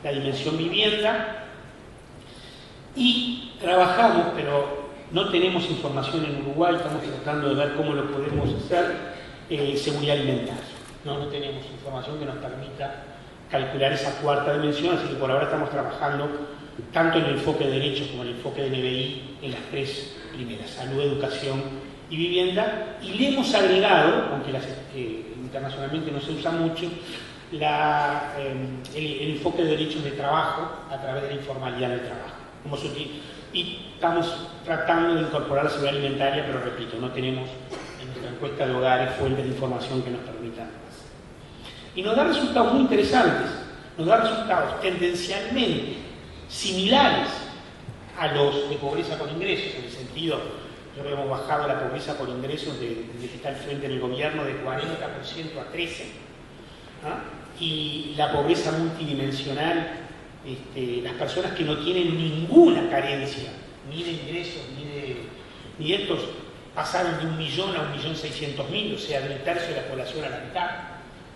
la dimensión vivienda, y trabajamos, pero no tenemos información en Uruguay, estamos tratando de ver cómo lo podemos hacer, seguridad alimentaria. No tenemos información que nos permita calcular esa cuarta dimensión, así que por ahora estamos trabajando tanto en el enfoque de derechos como en el enfoque de NBI en las tres primeras, salud, educación y vivienda, y le hemos agregado, aunque internacionalmente no se usa mucho, el enfoque de derechos de trabajo a través de la informalidad del trabajo. Y estamos tratando de incorporar la seguridad alimentaria, pero repito, no tenemos en nuestra encuesta de hogares fuentes de información que nos permitan hacer. Y nos da resultados muy interesantes, nos da resultados tendencialmente similares a los de pobreza por ingresos, en el sentido, yo creo que hemos bajado la pobreza por ingresos desde que está al frente del gobierno de 40% a 13%, y la pobreza multidimensional, las personas que no tienen ninguna carencia, ni de ingresos, ni de estos, pasaron de 1 millón a 1.600.000, o sea, de un tercio de la población a la mitad,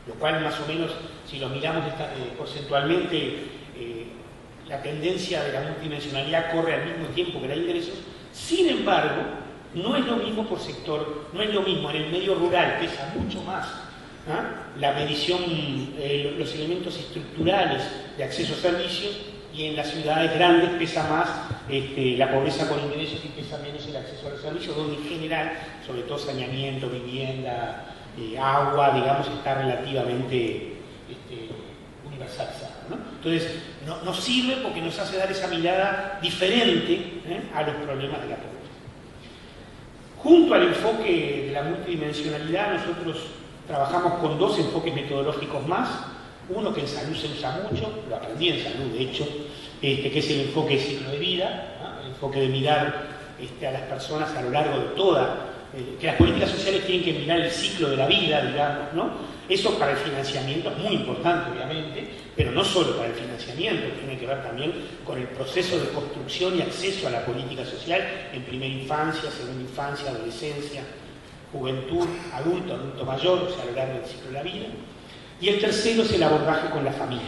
lo cual más o menos, si lo miramos porcentualmente, la tendencia de la multidimensionalidad corre al mismo tiempo que la de ingresos. Sin embargo, no es lo mismo por sector, no es lo mismo en el medio rural, pesa mucho más la medición, los elementos estructurales de acceso a servicios, y en las ciudades grandes pesa más la pobreza por ingresos y pesa menos el acceso a los servicios, donde en general, sobre todo saneamiento, vivienda, agua, digamos, está relativamente universalizada, ¿no? Entonces, nos sirve porque nos hace dar esa mirada diferente a los problemas de la pobreza. Junto al enfoque de la multidimensionalidad, nosotros trabajamos con dos enfoques metodológicos más. Uno que en salud se usa mucho, lo aprendí en salud de hecho, que es el enfoque de ciclo de vida, ¿no? El enfoque de mirar a las personas a lo largo de toda, que las políticas sociales tienen que mirar el ciclo de la vida, digamos, ¿no? Eso para el financiamiento es muy importante, obviamente, pero no solo para el financiamiento, tiene que ver también con el proceso de construcción y acceso a la política social en primera infancia, segunda infancia, adolescencia, juventud, adulto mayor, o sea, a lo largo del ciclo de la vida. Y el tercero es el abordaje con la familia,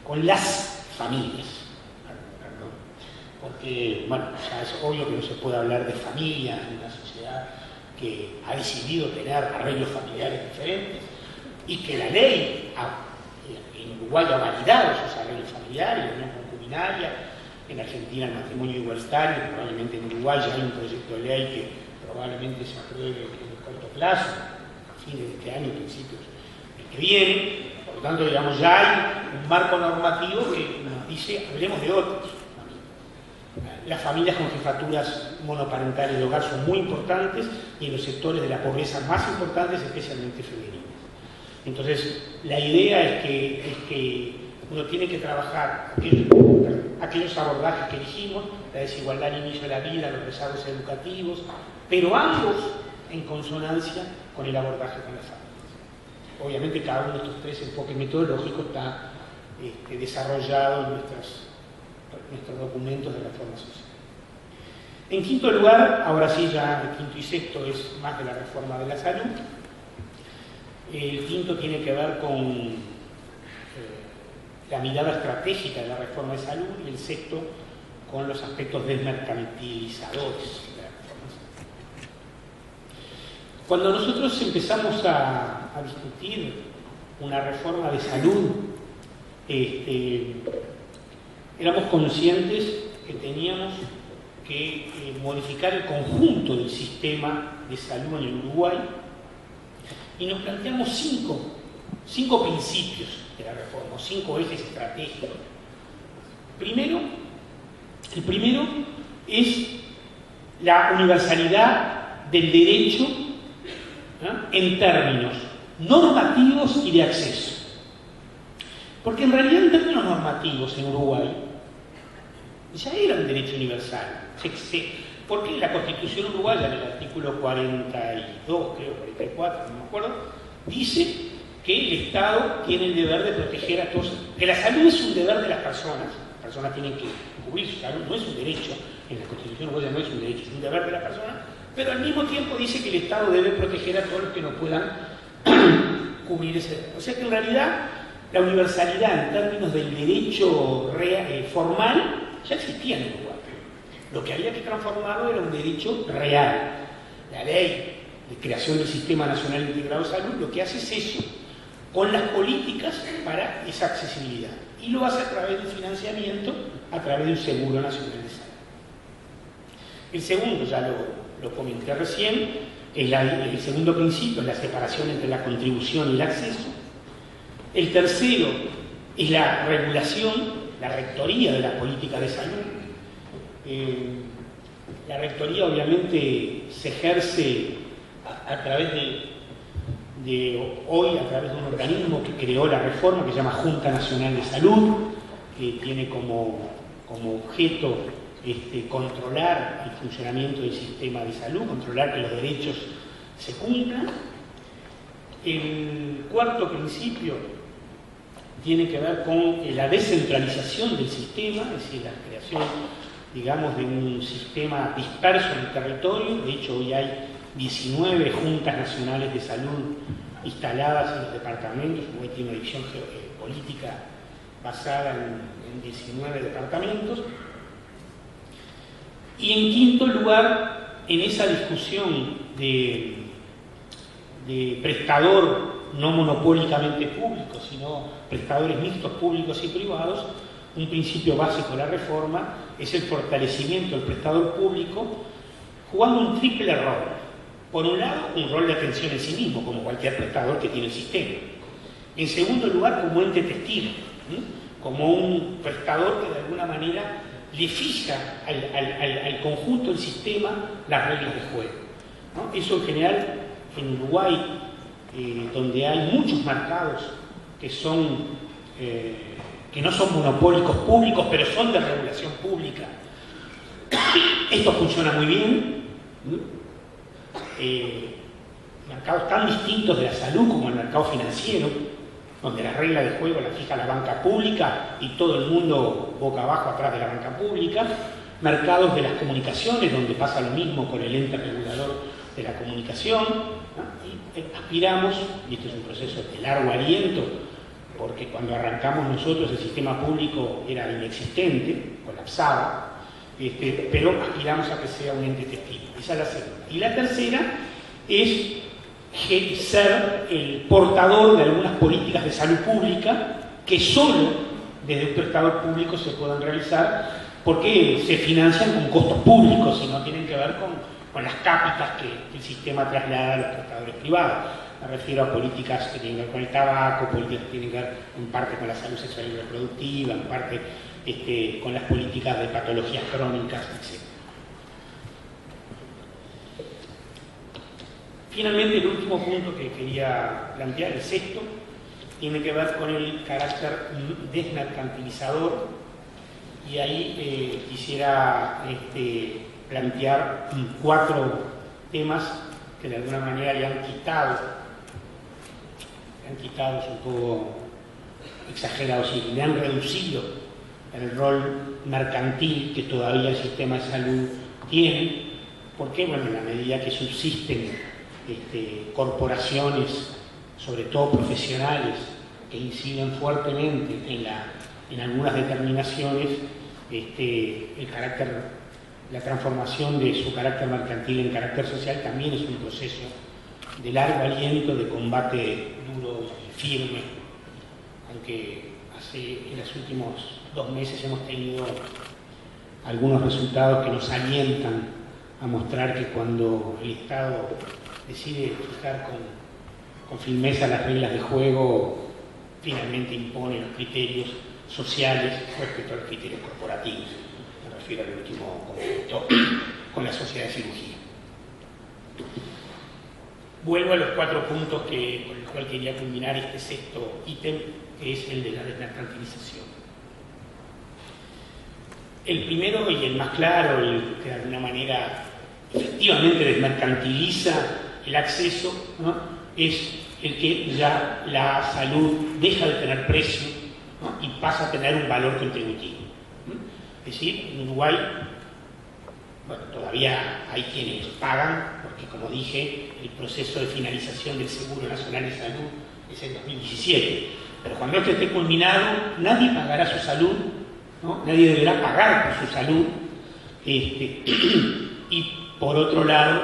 con las familias. Porque, bueno, ya es obvio que no se puede hablar de familia en una sociedad que ha decidido tener arreglos familiares diferentes y que la ley en Uruguay ha validado esos arreglos familiares, la unión concubinaria, en Argentina el matrimonio igualitario, probablemente en Uruguay ya hay un proyecto de ley que probablemente se apruebe en el corto plazo, a fines de este año, principios que viene. Por lo tanto, digamos, ya hay un marco normativo que nos dice, hablemos de otros. Las familias con jefaturas monoparentales de hogar son muy importantes y en los sectores de la pobreza más importantes, especialmente femeninas. Entonces, la idea es que uno tiene que trabajar aquellos abordajes que dijimos, la desigualdad al inicio de la vida, los rezagos educativos, pero ambos en consonancia con el abordaje con las familias. Obviamente cada uno de estos tres enfoques metodológicos está desarrollado en nuestros documentos de reforma social. En quinto lugar, ahora sí ya el quinto y sexto es más de la reforma de la salud. El quinto tiene que ver con la mirada estratégica de la reforma de salud, y el sexto con los aspectos desmercantilizadores de la reforma de salud. Cuando nosotros empezamos a discutir una reforma de salud, éramos conscientes que teníamos que modificar el conjunto del sistema de salud en el Uruguay, y nos planteamos cinco principios de la reforma, 5 ejes estratégicos. El primero es la universalidad del derecho, en términos normativos y de acceso. Porque en realidad en términos normativos en Uruguay ya era un derecho universal. Porque la Constitución uruguaya, en el artículo 42, creo, 44, no me acuerdo, dice que el Estado tiene el deber de proteger a todos, que la salud es un deber de las personas tienen que cubrir su salud, no es un derecho, en la Constitución uruguaya no es un derecho, es un deber de la persona, pero al mismo tiempo dice que el Estado debe proteger a todos los que no puedan cubrir ese deber. O sea que en realidad La universalidad en términos del derecho formal ya existía en Uruguay. Lo que había que transformarlo era un derecho real. La ley de creación del Sistema Nacional Integrado de Salud lo que hace es eso, con las políticas para esa accesibilidad. Y lo hace a través del financiamiento, a través de un Seguro Nacional de Salud. El segundo, ya lo comenté recién, el segundo principio es la separación entre la contribución y el acceso. El tercero es la regulación, la rectoría de la política de salud. La rectoría obviamente se ejerce a través hoy a través de un organismo que creó la reforma que se llama Junta Nacional de Salud, que tiene como objeto controlar el funcionamiento del sistema de salud, controlar que los derechos se cumplan. El cuarto principio tiene que ver con la descentralización del sistema, es decir, la creación, digamos, de un sistema disperso en el territorio. De hecho, hoy hay 19 juntas nacionales de salud instaladas en los departamentos. Uruguay tiene una división política basada en 19 departamentos. Y en quinto lugar, en esa discusión de prestador no monopólicamente público, sino prestadores mixtos públicos y privados, un principio básico de la reforma es el fortalecimiento del prestador público jugando un triple rol. Por un lado, un rol de atención en sí mismo, como cualquier prestador que tiene el sistema. En segundo lugar, como ente testigo, como un prestador que de alguna manera le fija al conjunto del sistema las reglas de juego, ¿no? Eso en general en Uruguay, donde hay muchos mercados que no son monopólicos públicos, pero son de regulación pública, esto funciona muy bien. Mercados tan distintos de la salud como el mercado financiero, donde las reglas de juego las fija la banca pública y todo el mundo boca abajo atrás de la banca pública. Mercados de las comunicaciones, donde pasa lo mismo con el ente regulador de la comunicación, ¿no? Y aspiramos, y este es un proceso de largo aliento, porque cuando arrancamos nosotros el sistema público era inexistente, colapsaba, pero aspiramos a que sea un ente testigo. Esa es la segunda. Y la tercera es ser el portador de algunas políticas de salud pública que solo desde un prestador público se pueden realizar porque se financian con costos públicos y no tienen que ver con las cápitas que el sistema traslada a los prestadores privados. Me refiero a políticas que tienen que ver con el tabaco, políticas que tienen que ver en parte con la salud sexual y reproductiva, en parte con las políticas de patologías crónicas, etc. Finalmente, el último punto que quería plantear, el sexto, tiene que ver con el carácter desmercantilizador, y ahí quisiera plantear 4 temas que de alguna manera le han quitado, es un poco exagerado, sí, le han reducido el rol mercantil que todavía el sistema de salud tiene. ¿Por qué? Bueno, en la medida que subsisten corporaciones, sobre todo profesionales, que inciden fuertemente en algunas determinaciones, la transformación de su carácter mercantil en carácter social también es un proceso de largo aliento, de combate duro y firme, aunque en los últimos 2 meses hemos tenido algunos resultados que nos alientan a mostrar que cuando el Estado decide fijar con firmeza las reglas de juego, finalmente impone los criterios sociales respecto a los criterios corporativos. Me refiero al último conflicto con la sociedad de cirugía. Vuelvo a los 4 puntos con los cuales quería culminar este sexto ítem, que es el de la desmercantilización. El primero y el más claro, el que de alguna manera efectivamente desmercantiliza el acceso, ¿no?, es el que ya la salud deja de tener precio, ¿no?, y pasa a tener un valor contributivo. Es decir, en Uruguay, bueno, todavía hay quienes pagan, porque como dije, el proceso de finalización del Seguro Nacional de Salud es en 2017, Pero cuando esto esté culminado, nadie pagará su salud, ¿no? Nadie deberá pagar por su salud, y por otro lado,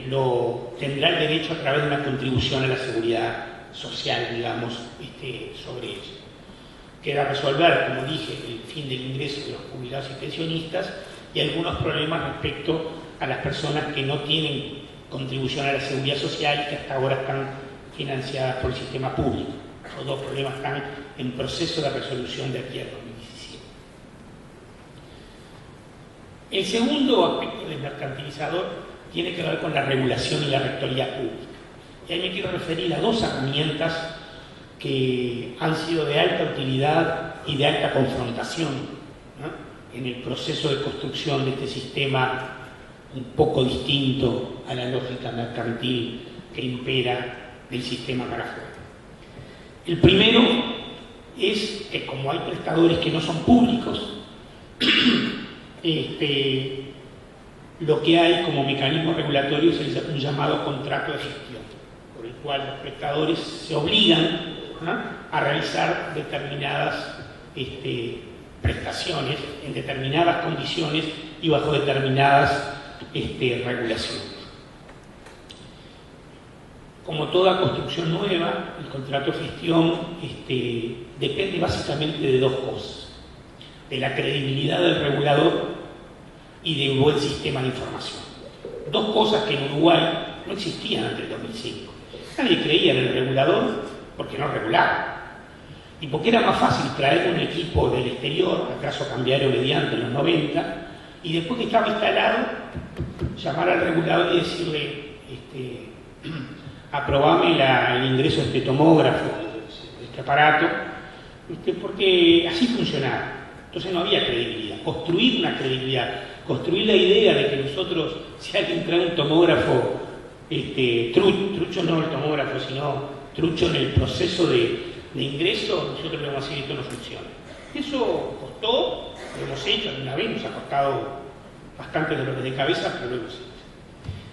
lo tendrá el derecho a través de una contribución a la seguridad social, digamos, sobre eso. Queda resolver, como dije, el fin del ingreso de los jubilados y pensionistas y algunos problemas respecto a las personas que no tienen contribución a la seguridad social y que hasta ahora están financiadas por el sistema público. Esos dos problemas están en proceso de resolución de aquí al 2017. El segundo aspecto desmercantilizador tiene que ver con la regulación y la rectoría pública. Y ahí me quiero referir a dos herramientas que han sido de alta utilidad y de alta confrontación, ¿no?, en el proceso de construcción de este sistema un poco distinto a la lógica mercantil que impera del sistema para afuera. El primero es que, como hay prestadores que no son públicos, lo que hay como mecanismo regulatorio es un llamado contrato de gestión, por el cual los prestadores se obligan a realizar determinadas prestaciones en determinadas condiciones y bajo determinadas regulaciones. Como toda construcción nueva, el contrato de gestión depende básicamente de dos cosas: de la credibilidad del regulador y de un buen sistema de información. Dos cosas que en Uruguay no existían antes del 2005. Nadie creía en el regulador porque no regulaba. Y porque era más fácil traer un equipo del exterior, acaso cambiario mediante en los 90, y después que estaba instalado, llamar al regulador y decirle, aprobame el ingreso de este tomógrafo, de este aparato, porque así funcionaba. Entonces no había credibilidad. Construir una credibilidad, construir la idea de que nosotros, si alguien trae un tomógrafo, trucho no el tomógrafo, sino trucho en el proceso de ingreso, nosotros le vamos a decir que esto no funciona. Eso costó, lo hemos hecho alguna vez, nos ha costado bastante dolores de cabeza, pero lo hemos hecho.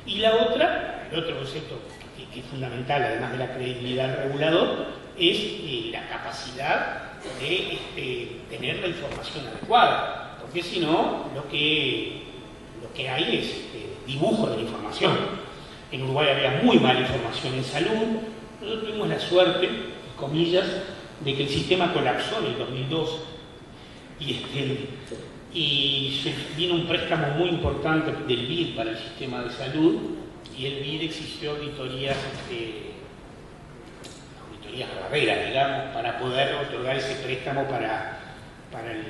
Y el otro concepto que es fundamental, además de la credibilidad del regulador, es la capacidad de tener la información adecuada, porque si no, lo que hay es dibujo de la información. En Uruguay había muy mala información en salud. Nosotros tuvimos la suerte, comillas, de que el sistema colapsó en el 2002 y vino un préstamo muy importante del BID para el sistema de salud, y el BID exigió auditorías barreras, digamos, para poder otorgar ese préstamo para el...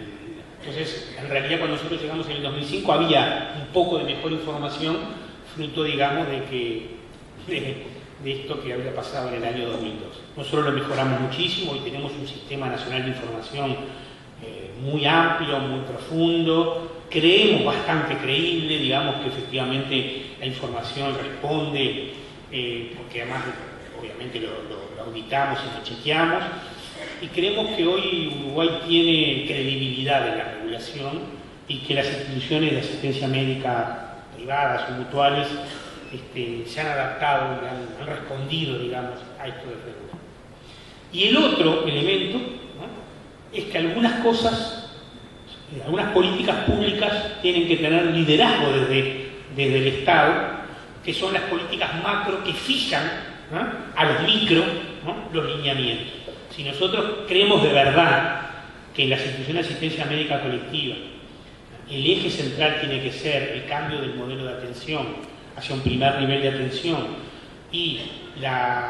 Entonces, en realidad, cuando nosotros llegamos en el 2005 había un poco de mejor información, fruto, digamos, de esto que había pasado en el año 2002. Nosotros lo mejoramos muchísimo y tenemos un sistema nacional de información muy amplio, muy profundo, creemos bastante creíble, digamos que efectivamente la información responde, porque además obviamente lo auditamos y lo chequeamos, y creemos que hoy Uruguay tiene credibilidad en la regulación y que las instituciones de asistencia médica privadas o mutuales se han adaptado y han respondido, digamos, a esto del regulador. Y el otro elemento, ¿no?, es que algunas cosas, algunas políticas públicas tienen que tener liderazgo desde el Estado, que son las políticas macro que fijan, ¿no?, a los micro, ¿no?, los lineamientos. Si nosotros creemos de verdad que en las instituciones de asistencia médica colectiva el eje central tiene que ser el cambio del modelo de atención hacia un primer nivel de atención y la